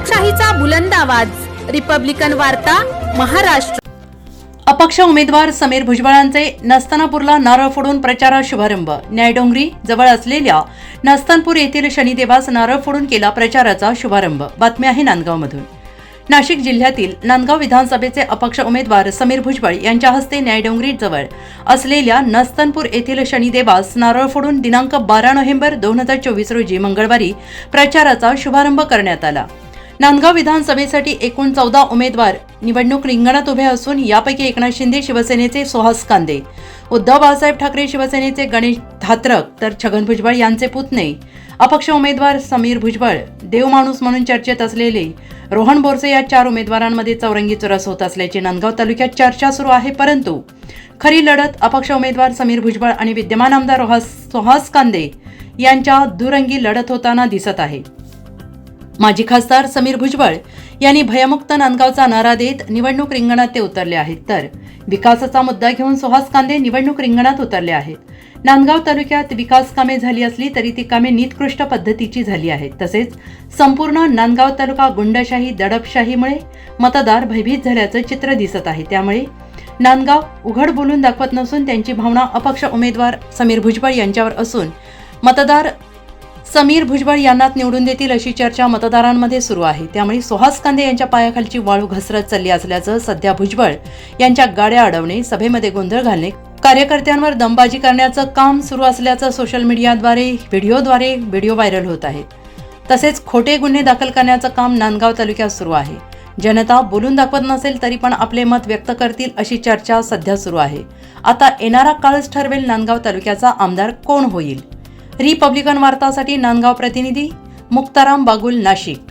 लोकशाहीचा बुलंद आवाज, रिपब्लिकन वार्ता, महाराष्ट्र। अपक्ष उमेदवार समीर भुजबळांचे नस्तनपूरला नारळ फोडून प्रचारास शुभारंभ। न्यायडोंगरी जवळ असलेल्या नस्तनपूर येथील शनिदेवास नारळ फोडून केला प्रचाराचा शुभारंभ। बातमी आहे नांदगावमधून। नाशिक जिल्ह्यातील नांदगाव विधानसभेचे अपक्ष उमेदवार समीर भुजबळ यांच्या हस्ते न्यायडोंगरी जवळ असलेल्या नस्तनपूर येथील शनिदेवास नारळ फोडून दिनांक 12 नोव्हेंबर 2024 रोजी मंगळवारी प्रचाराचा शुभारंभ करण्यात आला। नांदगाव विधानसभेसाठी एकूण 14 उमेदवार निवडणूक रिंगणात उभे असून यापैकी एकनाथ शिंदे शिवसेनेचे सुहास कांदे, उद्धव बाळासाहेब ठाकरे शिवसेनेचे गणेश धात्रक तर छगन भुजबळ यांचे पुतणे, अपक्ष उमेदवार समीर भुजबळ, देवमाणूस म्हणून चर्चेत असलेले रोहन बोरसे या 4 उमेदवारांमध्ये चौरंगी चुरस होत असल्याची नांदगाव तालुक्यात चर्चा सुरू आहे। परंतु खरी लढत अपक्ष उमेदवार समीर भुजबळ आणि विद्यमान आमदार सुहास कांदे यांच्या दुरंगी लढत होताना दिसत आहे। माजी खासदार समीर भुजबळ यांनी भयमुक्त नांदगावचा नारा देत निवडणूक रिंगणात ते उतरले आहेत, तर विकासाचा मुद्दा घेऊन सुहास कांदे निवडणूक रिंगणात उतरले आहेत। नांदगाव तालुक्यात विकास कामे झाली असली तरी ती कामे निकृष्ट पद्धतीची झाली आहेत। तसेच संपूर्ण नांदगाव तालुका गुंडशाही दडपशाहीमुळे मतदार भयभीत झाल्याचं चित्र दिसत आहे। त्यामुळे नांदगाव उघड बोलून दाखवत नसून त्यांची भावना अपक्ष उमेदवार समीर भुजबळ यांच्यावर असून मतदार समीर भुजबळ यांनाच निवडून देतील अशी चर्चा मतदारांमध्ये सुरू आहे। त्यामुळे सुहास कांदे यांच्या पायाखालची वाळू घसरत चालली असल्याचं सध्या भुजबळ यांच्या गाड्या अडवणे, सभेमध्ये गोंधळ घालणे, कार्यकर्त्यांवर दमबाजी करण्याचं काम सुरू असल्याचं सोशल मीडियाद्वारे व्हिडिओ व्हायरल होत आहे। तसेच खोटे गुन्हे दाखल करण्याचं काम नांदगाव तालुक्यात सुरू आहे। जनता बोलून दाखवत नसेल तरी पण आपले मत व्यक्त करतील अशी चर्चा सध्या सुरू आहे। आता येणारा काळच ठरवेल नांदगाव तालुक्याचा आमदार कोण होईल। रिपब्लिकन वार्तासाठी नांदगाव प्रतिनिधी मुक्ताराम बागुल, नाशिक।